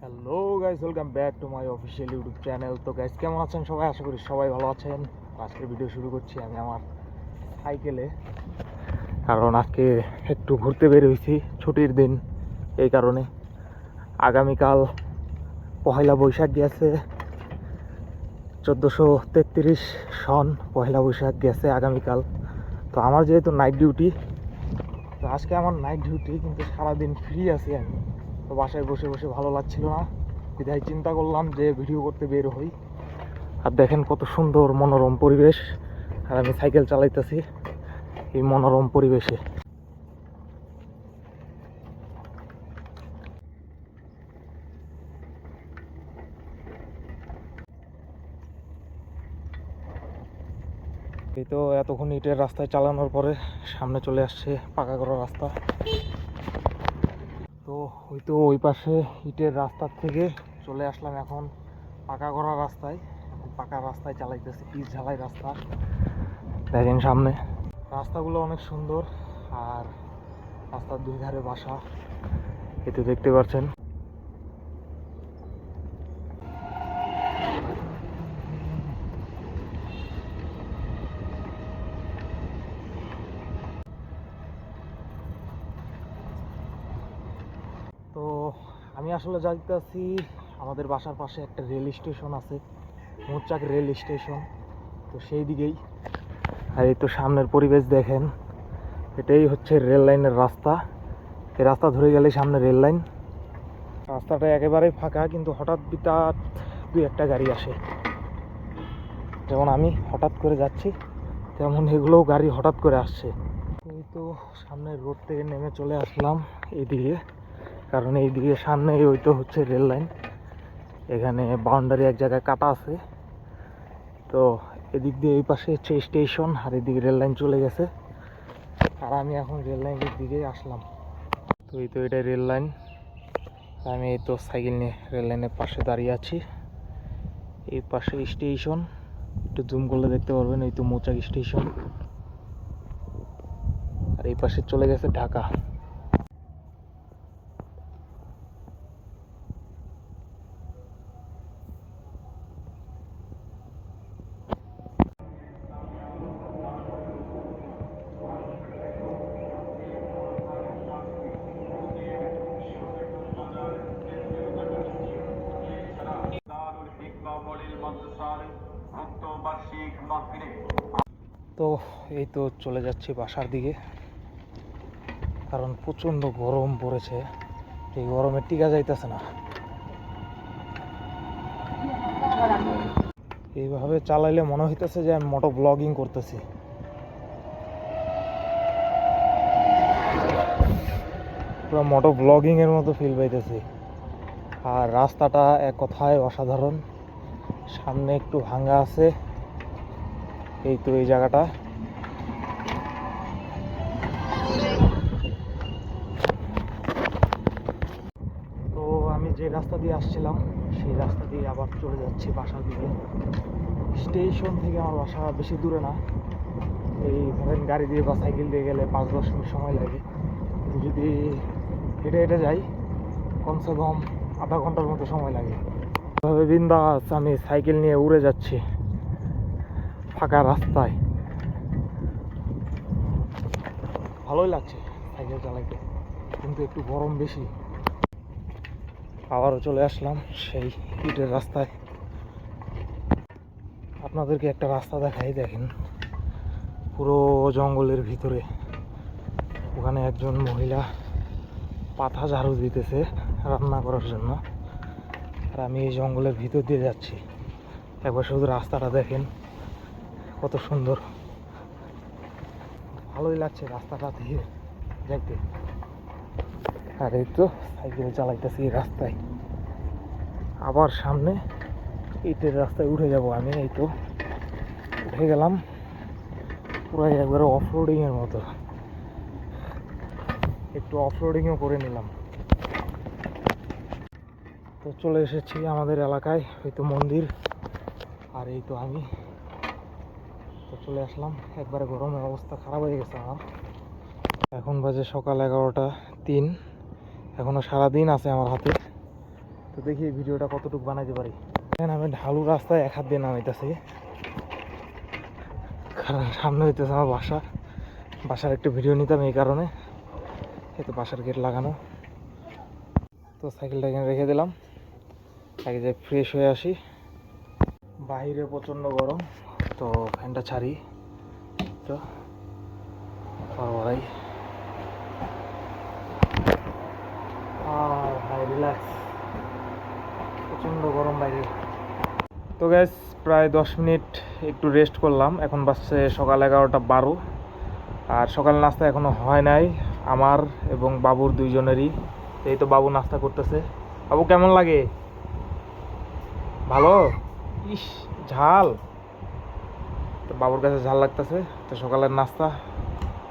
Hello guys, welcome back to my official YouTube channel. তো guys, কেমন আছেন সবাই? আশা করি সবাই ভালো আছেন। আজকের ভিডিও শুরু করছি আমি আমার সাইকেলে, কারণ আজকে একটু ঘুরতে বের হয়েছি, ছুটির দিন। এই কারণে আগামীকাল পহেলা বৈশাখ গেছে, 1433 সন পহেলা বৈশাখ গেছে আগামীকাল। তো আমার যেহেতু নাইট ডিউটি, তো আজকে আমার নাইট ডিউটি, কিন্তু সারাদিন ফ্রি আছি আমি। তো বাসায় বসে বসে ভালো লাগছিল না, বিধায় চিন্তা করলাম যে ভিডিও করতে বের হই। আর দেখেন কত সুন্দর মনোরম পরিবেশ, আর আমি সাইকেল চালাইতেছি এই মনোরম পরিবেশে। এই তো এতক্ষণ ইটের রাস্তায় চালানোর পরে সামনে চলে আসছে পাকা করা রাস্তা। তো ওই পাশে ইটের রাস্তার থেকে চলে আসলাম এখন পাকা করা রাস্তায়। এখন পাকা রাস্তায় চালাইতেছি, পিচ ঝালাই রাস্তা। দেখেন সামনে রাস্তাগুলো অনেক সুন্দর, আর রাস্তার দুই ধারে বাসা, এতে দেখতে পাচ্ছেন। তো আমি আসলে যাইতেছি, আমাদের বাসার পাশে একটা রেল স্টেশন আছে, মৌচাক রেল স্টেশন, তো সেই দিকেই। আর এই তো সামনের পরিবেশ দেখেন, এটাই হচ্ছে রেল লাইনের রাস্তা। এই রাস্তা ধরে গেলে সামনে রেল লাইন। রাস্তাটা একেবারেই ফাঁকা, কিন্তু হঠাৎ বিতাৎ দুই একটা গাড়ি আসে। যেমন আমি হঠাৎ করে যাচ্ছি, তেমন এগুলোও গাড়ি হঠাৎ করে আসছে। এই তো সামনের রোড থেকে নেমে চলে আসলাম এইদিকে, কারণ এইদিকে সামনে ওই তো হচ্ছে রেল লাইন। এখানে বাউন্ডারি এক জায়গায় কাটা আছে, তো এদিক দিয়ে এই পাশে হচ্ছে স্টেশন, আর এদিকে রেল লাইন চলে গেছে। আর আমি এখন রেল লাইনের দিকে আসলাম। তো এই তো এটাই রেল লাইন। আমি এই তো সাইকেল নিয়ে রেল লাইনের পাশে দাঁড়িয়ে আছি। এই পাশে স্টেশন, একটু জুম করলে দেখতে পারবেন, এই তো মৌচাক স্টেশন। আর এই পাশে চলে গেছে ঢাকা। তো এই তো চলে যাচ্ছি বাসার দিকে, কারণ প্রচণ্ড গরম পড়েছে। এই গরমে টিকা যাইতেছে না। এইভাবে চালাইলে মনে হইতেছে যে আমি মোটো ব্লগিং করতেছি। পুরো মোটো ব্লগিং এর মতো ফিল পাইতেছি। আর রাস্তাটা এক কথায় অসাধারণ। সামনে একটু ভাঙা আছে, এই তো এই জায়গাটা। তো আমি যে রাস্তা দিয়ে আসছিলাম, সেই রাস্তা দিয়ে আবার চলে যাচ্ছি বাসার দিকে। স্টেশন থেকে আমার বাসা বেশি দূরে না, এই ধরেন গাড়ি দিয়ে বা সাইকেল দিয়ে গেলে 5-10 মিনিট সময় লাগে। যদি হেঁটে হেঁটে যাই, কমসে কম আধা ঘন্টার মতো সময় লাগে। এভাবে বিন্দাস আমি সাইকেল নিয়ে উড়ে যাচ্ছি ফাঁকা রাস্তায়। ভালোই লাগছে সাইকেল চালাইতে, কিন্তু একটু গরম বেশি। আবারও চলে আসলাম সেই ইটের রাস্তায়। আপনাদেরকে একটা রাস্তা দেখাই, দেখেন পুরো জঙ্গলের ভিতরে। ওখানে একজন মহিলা পাতা ঝাড়ু দিতেছে রান্না করার জন্য, আর আমি এই জঙ্গলের ভিতর দিয়ে যাচ্ছি। একবার শুধু রাস্তাটা দেখেন কত সুন্দর, ভালোই লাগছে রাস্তাটা দিয়ে যাইতে। আর এই তো সাইকেল চালাইতেছি এই রাস্তায়। আবার সামনে ইটের রাস্তায় উঠে যাব আমি। এই তো উঠে গেলাম, পুরো একবারে অফরোডিং এর মতো। একটু অফরোডিংও করে নিলাম। তো চলে এসেছি আমাদের এলাকায়, হয়তো মন্দির। আর এই তো আমি তো চলে আসলাম। একবারে গরমের অবস্থা খারাপ হয়ে গেছে আমার। এখন বাজে সকাল 11:03। এখনো সারাদিন আছে আমার হাতে। তো দেখি ভিডিওটা কতটুকু বানাইতে পারি। এখন আমি ঢালু রাস্তায় এক হাত দিয়ে নামাইতেছি, কারণ সামনে হইতেছে আমার বাসার একটু ভিডিও নিতাম, এই কারণে। এই তো বাসার গেট লাগানো। তো সাইকেলটা এখানে রেখে দিলাম, আগে যাই ফ্রেশ হয়ে আসি। বাইরে প্রচণ্ড গরম, তো ফ্যানটা ছাড়ি তো ভাই ভাই রিল্যাক্স, প্রচণ্ড গরম বাইরে। তো গ্যাস প্রায় 10 মিনিট একটু রেস্ট করলাম, এখন বাজছে সকাল 11:12। আর সকাল নাস্তা এখনো হয় নাই আমার এবং বাবুর দুইজনেরই। এই তো বাবু নাস্তা করতেছে। বাবু কেমন লাগে? ভালো? ইস ঝাল, তো বাবুর কাছে ঝাল লাগতেছে। তো সকালের নাস্তা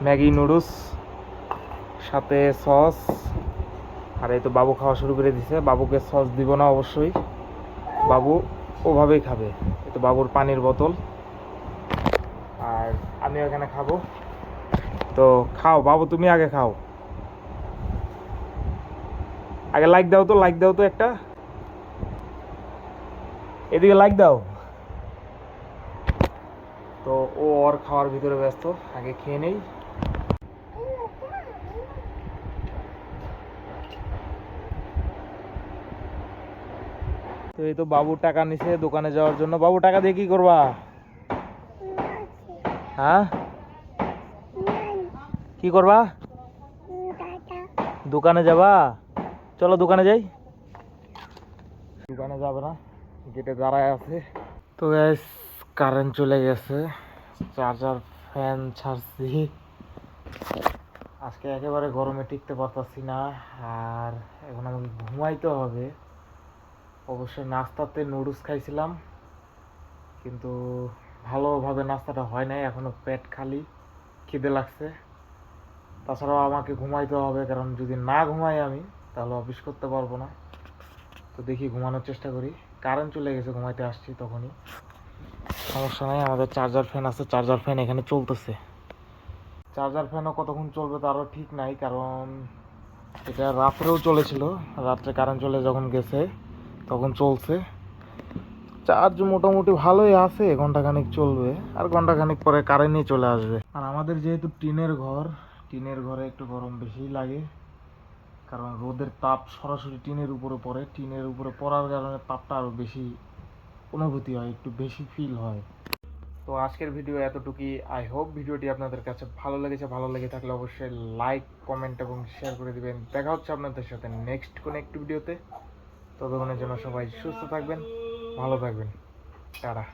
ম্যাগি নুডলস সাথে সস। আর এই তো বাবু খাওয়া শুরু করে দিছে। বাবুকে সস দিব না অবশ্যই, বাবু ওভাবেই খাবে। এই তো বাবুর পানির বোতল, আর আমিও এখানে খাবো। তো খাও বাবু, তুমি আগে খাও, আগে লাইক দাও তো একটা, এদিকে লাইক দাও। তো ও ওর খাওয়ার ভিতরে ব্যস্ত, আগে খেয়ে নেই। তো এই তো বাবু টাকা নিছে দোকানে যাওয়ার জন্য। বাবু টাকা দিয়ে কি করবা? হ্যাঁ কি করবা? দোকানে যাবা? চলো দোকানে যাই। দোকানে যাবে না, গেটে দাঁড়ায় আছে। তো গাইস কারেন্ট চলে গেছে, চার্জার ফ্যান ছাড়ছি। আজকে একেবারে গরমে টিকতে পারতাছি না, আর এখন আমাকে ঘুমাইতে হবে। অবশ্যই নাস্তাতে নুডলস খাইছিলাম, কিন্তু ভালোভাবে নাস্তাটা হয় নাই, এখনো পেট খালি, খিদে লাগছে। তাছাড়াও আমাকে ঘুমাইতে হবে, কারণ যদি না ঘুমাই আমি তাহলে অফিস করতে পারবো না। তো দেখি ঘুমানোর চেষ্টা করি। কারেন্ট চলে গেছে, ঘুমাইতে আসছি তখনই। সমস্যা নাই, আমাদের চার্জার ফ্যান আছে, চার্জার ফ্যান এখানে চলতেছে। চার্জার ফ্যানও কতক্ষণ চলবে তারও ঠিক নাই, কারণ এটা রাত্রেও চলেছিল। রাত্রে কারেন্ট চলে যখন গেছে তখন চলছে। চার্জ মোটামুটি ভালোই আছে, ঘন্টাখানিক চলবে, আর ঘন্টাখানিক পরে কারেন্টই চলে আসবে। আর আমাদের যেহেতু টিনের ঘর, টিনের ঘরে একটু গরম বেশিই লাগে, কারণ রোদের তাপ সরাসরি টিনের উপরে পড়ে। টিনের উপরে পড়ার কারণে তাপটা আরও বেশি অনুভূতি হয়, একটু বেশি ফিল হয়। তো আজকের ভিডিও এতটুকুই। আই হোপ ভিডিওটি আপনাদের কাছে ভালো লেগেছে। ভালো লেগে থাকলে অবশ্যই লাইক, কমেন্ট এবং শেয়ার করে দিবেন। দেখা হচ্ছে আপনাদের সাথে নেক্সট কোনো একটি ভিডিওতে। ততক্ষণের জন্য সবাই সুস্থ থাকবেন, ভালো থাকবেন, টাটা।